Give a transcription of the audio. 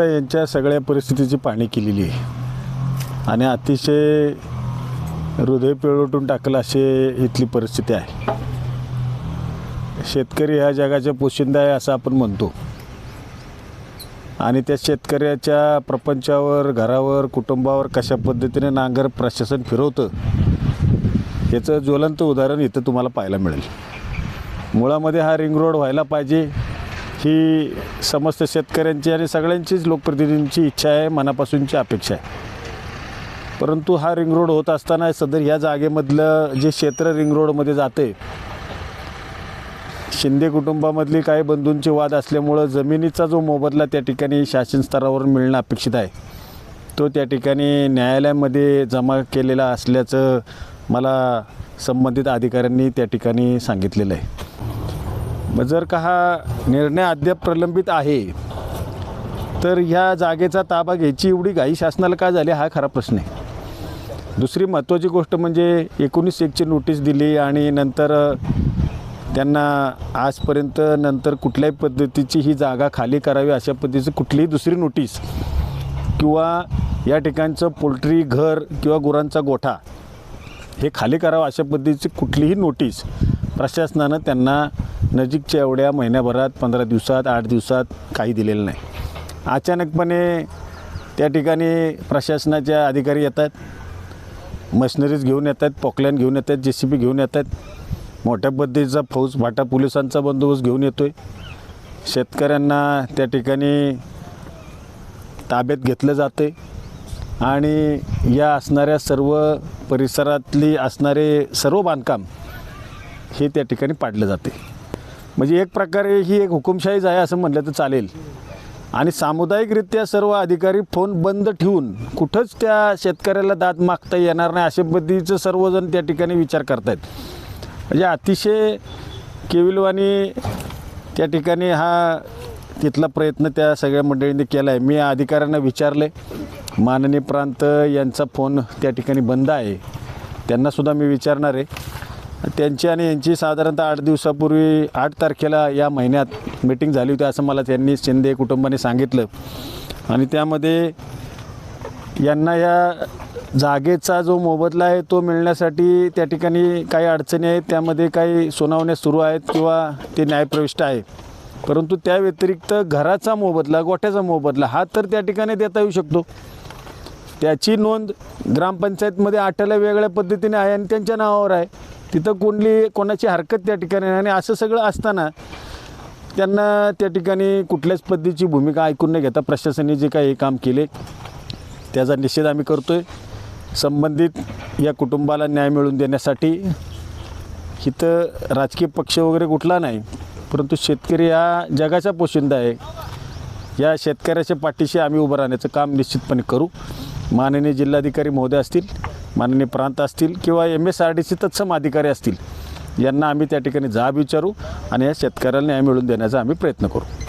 आता यांच्या सगळ्या परिस्थितीची पाहणी केलेली आहे आणि अतिशय हृदय पिळवटून टाकलं असे इथली परिस्थिती आहे. शेतकरी ह्या जगाच्या पोशिंदा आहे असं आपण म्हणतो आणि त्या शेतकऱ्याच्या प्रपंचावर, घरावर, कुटुंबावर कशा पद्धतीने नांगर प्रशासन फिरवतं याचं ज्वलंत उदाहरण इथं तुम्हाला पाहायला मिळेल. मुळामध्ये हा रिंग रोड व्हायला पाहिजे ही समस्त शेतकऱ्यांची आणि सगळ्यांचीच लोकप्रतिनिधींची इच्छा आहे, मनापासूनची अपेक्षा आहे. परंतु हा रिंग रोड होत असताना सदर ह्या जागेमधलं जे क्षेत्र रिंग रोडमध्ये जाते, शिंदे कुटुंबामधली काही बंधूंचे वाद असल्यामुळं जमिनीचा जो मोबदला त्या ठिकाणी शासन स्तरावर मिळणं अपेक्षित आहे तो त्या ठिकाणी न्यायालयामध्ये जमा केलेला असल्याचं मला संबंधित अधिकाऱ्यांनी त्या ठिकाणी सांगितलेलं आहे. मग जर का हा निर्णय अद्याप प्रलंबित आहे तर ह्या जागेचा ताबा घ्यायची एवढी घाई शासनाला का झाली हा खरा प्रश्न आहे. दुसरी महत्त्वाची गोष्ट म्हणजे 19/1ची नोटीस दिली आणि नंतर त्यांना आजपर्यंत नंतर कुठल्याही पद्धतीची ही जागा खाली करावी अशा पद्धतीची कुठलीही दुसरी नोटीस किंवा या ठिकाणचं पोल्ट्री घर किंवा गुरांचा गोठा हे खाली करावं अशा पद्धतीची कुठलीही नोटीस प्रशासनानं त्यांना नजीकच्या एवढ्या महिन्याभरात, 15 दिवसात, 8 दिवसात काही दिलेलं नाही. अचानकपणे त्या ठिकाणी प्रशासनाच्या अधिकारी येतात, मशिनरीज घेऊन येतात, पोकलॅन घेऊन येतात, JCB घेऊन येतात, मोठ्या पद्धतीचा फौजफाटा पोलिसांचा बंदोबस्त घेऊन येतो आहे. शेतकऱ्यांना त्या ठिकाणी ताब्यात घेतलं जातं आहे आणि या असणाऱ्या सर्व परिसरातली असणारे सर्व बांधकाम हे त्या ठिकाणी पाडलं जाते. म्हणजे एक प्रकारे ही एक हुकुमशाहीच आहे असं म्हटलं तर चालेल. आणि सामुदायिकरित्या सर्व अधिकारी फोन बंद ठेवून कुठंच त्या शेतकऱ्याला दाद मागता येणार नाही अशा पद्धतीचं सर्वजण त्या ठिकाणी विचार करत आहेत. म्हणजे अतिशय केविलवाणी त्या ठिकाणी हा तिथला प्रयत्न त्या सगळ्या मंडळींनी केला आहे. मी अधिकाऱ्यांना विचारले, माननीय प्रांत यांचा फोन त्या ठिकाणी बंद आहे, त्यांनासुद्धा मी विचारणार आहे. त्यांची आणि यांची साधारणतः 8 दिवसापूर्वी 8 तारखेला या महिन्यात मीटिंग झाली होती असं मला त्यांनी शिंदे कुटुंबाने सांगितलं. आणि त्यामध्ये यांना या जागेचा जो मोबदला आहे तो मिळण्यासाठी त्या ठिकाणी काही अडचणी आहेत, त्यामध्ये काही सुनावण्या सुरू आहेत किंवा ते न्यायप्रविष्ट आहे. परंतु त्या व्यतिरिक्त घराचा मोबदला, गोठ्याचा मोबदला हा तर त्या ठिकाणी देता येऊ शकतो. त्याची नोंद ग्रामपंचायतमध्ये 8ला वेगळ्या पद्धतीने आहे आणि त्यांच्या नावावर आहे. तिथं कोणाची हरकत त्या ठिकाणी नाही. आणि असं सगळं असताना त्यांना त्या ठिकाणी कुठल्याच पद्धतीची भूमिका ऐकून न घेता प्रशासनाने जे काही काम केले त्याचा निषेध आम्ही करतो आहे. संबंधित या कुटुंबाला न्याय मिळवून देण्यासाठी इथं राजकीय पक्ष वगैरे कुठला नाही, परंतु शेतकरी हा जगाचा पोशिंदा आहे. या शेतकऱ्याच्या पाठीशी आम्ही उभं राहण्याचं काम निश्चितपणे करू. माननीय जिल्हाधिकारी महोदय असतील, माननीय प्रांत असतील किंवा MSRDC तत्सम अधिकारी असतील यांना आम्ही त्या ठिकाणी जाब विचारू आणि या शेतकऱ्याला न्याय मिळवून देण्याचा आम्ही प्रयत्न करू.